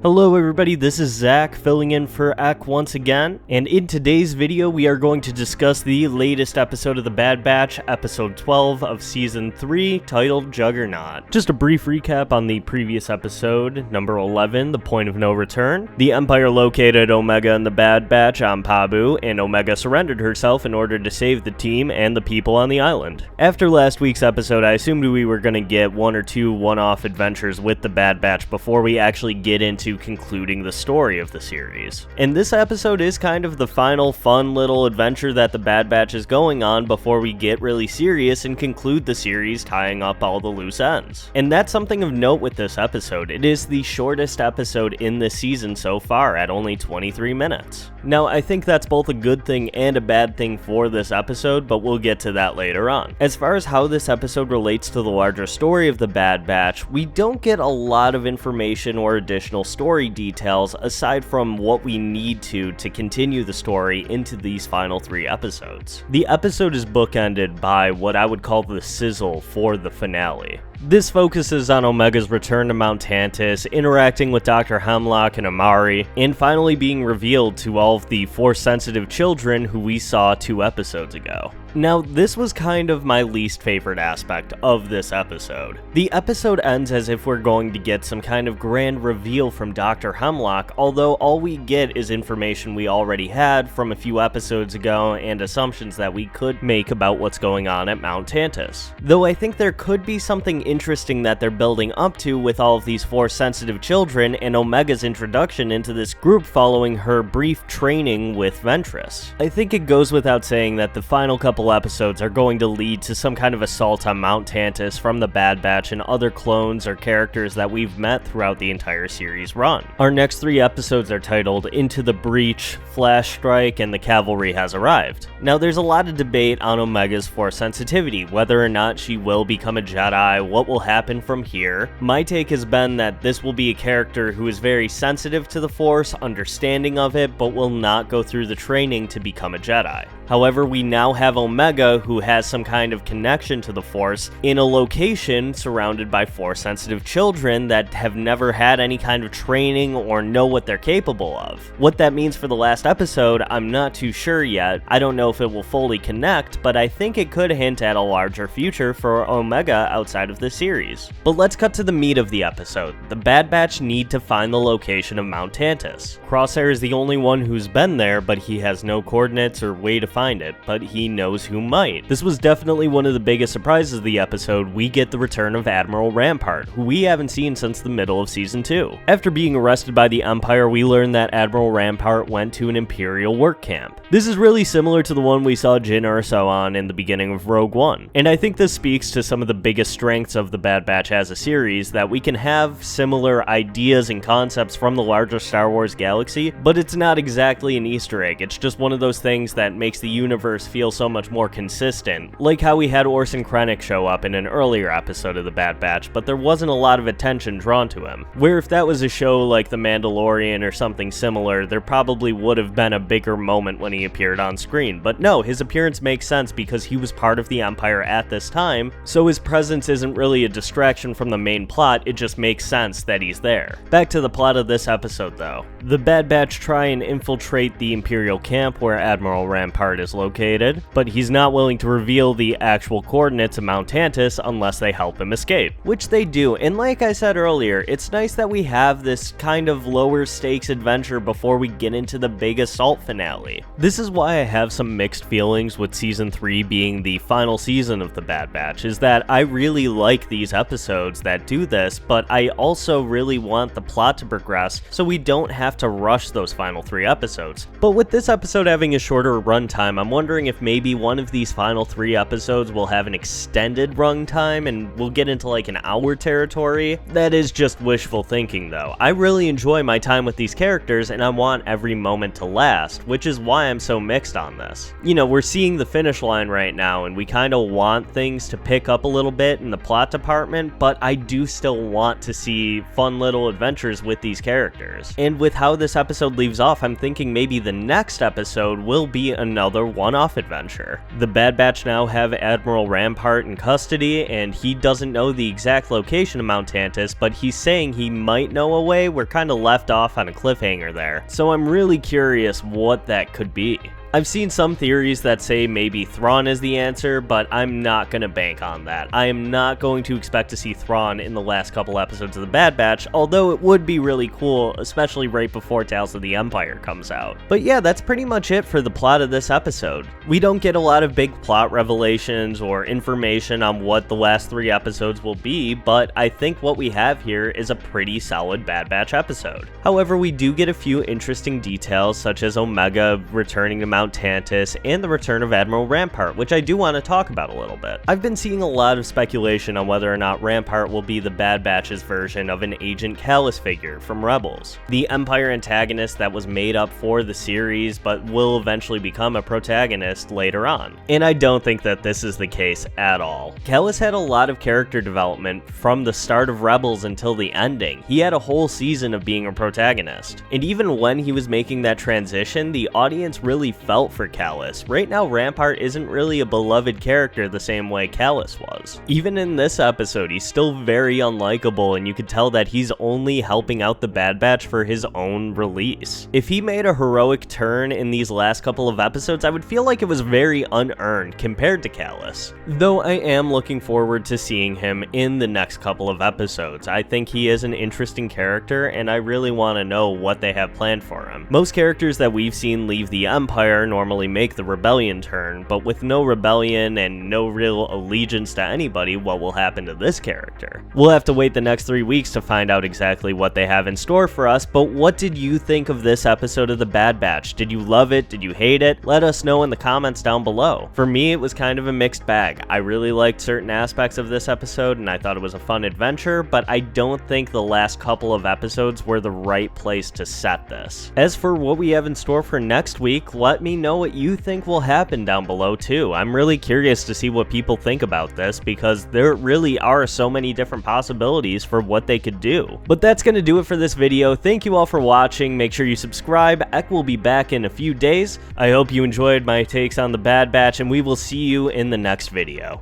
Hello everybody, this is Zack filling in for Ek once again, and in today's video we are going to discuss the latest episode of The Bad Batch, episode 12 of season 3, titled Juggernaut. Just a brief recap on the previous episode, number 11, The Point of No Return. The Empire located Omega and the Bad Batch on Pabu, and Omega surrendered herself in order to save the team and the people on the island. After last week's episode, I assumed we were going to get one or two one-off adventures with the Bad Batch before we actually get into concluding the story of the series. And this episode is kind of the final fun little adventure that the Bad Batch is going on before we get really serious and conclude the series, tying up all the loose ends. And that's something of note with this episode. It is the shortest episode in this season so far at only 23 minutes. Now, I think that's both a good thing and a bad thing for this episode, but we'll get to that later on. As far as how this episode relates to the larger story of the Bad Batch, we don't get a lot of information or additional story details aside from what we need to continue the story into these final 3 episodes. The episode is bookended by what I would call the sizzle for the finale. This focuses on Omega's return to Mount Tantiss, interacting with Dr. Hemlock and Amari, and finally being revealed to all of the Force-sensitive children who we saw 2 episodes ago. Now, this was kind of my least favorite aspect of this episode. The episode ends as if we're going to get some kind of grand reveal from Dr. Hemlock, although all we get is information we already had from a few episodes ago and assumptions that we could make about what's going on at Mount Tantiss. Though I think there could be something interesting that they're building up to with all of these Force-sensitive children and Omega's introduction into this group following her brief training with Ventress. I think it goes without saying that the final couple episodes are going to lead to some kind of assault on Mount Tantiss from the Bad Batch and other clones or characters that we've met throughout the entire series run. Our next 3 episodes are titled Into the Breach, Flash Strike, and The Cavalry Has Arrived. Now, there's a lot of debate on Omega's Force sensitivity, whether or not she will become a Jedi, what will happen from here. My take has been that this will be a character who is very sensitive to the Force, understanding of it, but will not go through the training to become a Jedi. However, we now have Omega, who has some kind of connection to the Force, in a location surrounded by Force-sensitive children that have never had any kind of training or know what they're capable of. What that means for the last episode, I'm not too sure yet. I don't know if it will fully connect, but I think it could hint at a larger future for Omega outside of the series. But let's cut to the meat of the episode. The Bad Batch need to find the location of Mount Tantiss. Crosshair is the only one who's been there, but he has no coordinates or way to find it, but he knows who might. This was definitely one of the biggest surprises of the episode. We get the return of Admiral Rampart, who we haven't seen since the middle of season 2. After being arrested by the Empire, we learn that Admiral Rampart went to an Imperial work camp. This is really similar to the one we saw Jyn Erso on in the beginning of Rogue One, and I think this speaks to some of the biggest strengths of the Bad Batch as a series, that we can have similar ideas and concepts from the larger Star Wars galaxy, but it's not exactly an Easter egg. It's just one of those things that makes the universe feel so much more consistent, like how we had Orson Krennic show up in an earlier episode of The Bad Batch, but there wasn't a lot of attention drawn to him. Where if that was a show like The Mandalorian or something similar, there probably would have been a bigger moment when he appeared on screen, but no, his appearance makes sense because he was part of the Empire at this time, so his presence isn't really a distraction from the main plot, it just makes sense that he's there. Back to the plot of this episode though. The Bad Batch try and infiltrate the Imperial camp where Admiral Rampart is located, but he's not willing to reveal the actual coordinates of Mount Tantiss unless they help him escape, which they do. And like I said earlier, it's nice that we have this kind of lower stakes adventure before we get into the big assault finale. This is why I have some mixed feelings with season 3 being the final season of the Bad Batch, is that I really like these episodes that do this, but I also really want the plot to progress so we don't have to rush those final 3 episodes. But with this episode having a shorter runtime, I'm wondering if maybe one of these final 3 episodes will have an extended runtime and we'll get into like an hour territory. That is just wishful thinking though. I really enjoy my time with these characters and I want every moment to last, which is why I'm so mixed on this. You know, we're seeing the finish line right now and we kind of want things to pick up a little bit in the plot department, but I do still want to see fun little adventures with these characters. And with how this episode leaves off, I'm thinking maybe the next episode will be another one-off adventure. The Bad Batch now have Admiral Rampart in custody, and he doesn't know the exact location of Mount Tantiss, but he's saying he might know a way way, we're kind of left off on a cliffhanger there. So I'm really curious what that could be. I've seen some theories that say maybe Thrawn is the answer, but I'm not going to bank on that. I am not going to expect to see Thrawn in the last couple episodes of The Bad Batch, although it would be really cool, especially right before Tales of the Empire comes out. But yeah, that's pretty much it for the plot of this episode. We don't get a lot of big plot revelations or information on what the last 3 episodes will be, but I think what we have here is a pretty solid Bad Batch episode. However, we do get a few interesting details, such as Omega returning to Mount Tantiss and the return of Admiral Rampart, which I do want to talk about a little bit. I've been seeing a lot of speculation on whether or not Rampart will be the Bad Batch's version of an Agent Kallus figure from Rebels, the Empire antagonist that was made up for the series but will eventually become a protagonist later on. And I don't think that this is the case at all. Kallus had a lot of character development from the start of Rebels until the ending. He had a whole season of being a protagonist. And even when he was making that transition, the audience really felt for Kallus. Right now, Rampart isn't really a beloved character the same way Kallus was. Even in this episode, he's still very unlikable, and you could tell that he's only helping out the Bad Batch for his own release. If he made a heroic turn in these last couple of episodes, I would feel like it was very unearned compared to Kallus. Though I am looking forward to seeing him in the next couple of episodes. I think he is an interesting character, and I really want to know what they have planned for him. Most characters that we've seen leave the Empire normally make the rebellion turn, but with no rebellion and no real allegiance to anybody, what will happen to this character? We'll have to wait the next 3 weeks to find out exactly what they have in store for us, but what did you think of this episode of The Bad Batch? Did you love it? Did you hate it? Let us know in the comments down below. For me, it was kind of a mixed bag. I really liked certain aspects of this episode, and I thought it was a fun adventure, but I don't think the last couple of episodes were the right place to set this. As for what we have in store for next week, let me know what you think will happen down below too. I'm really curious to see what people think about this, because there really are so many different possibilities for what they could do. But that's going to do it for this video. Thank you all for watching. Make sure you subscribe. Ek will be back in a few days. I hope you enjoyed my takes on the Bad Batch, and we will see you in the next video.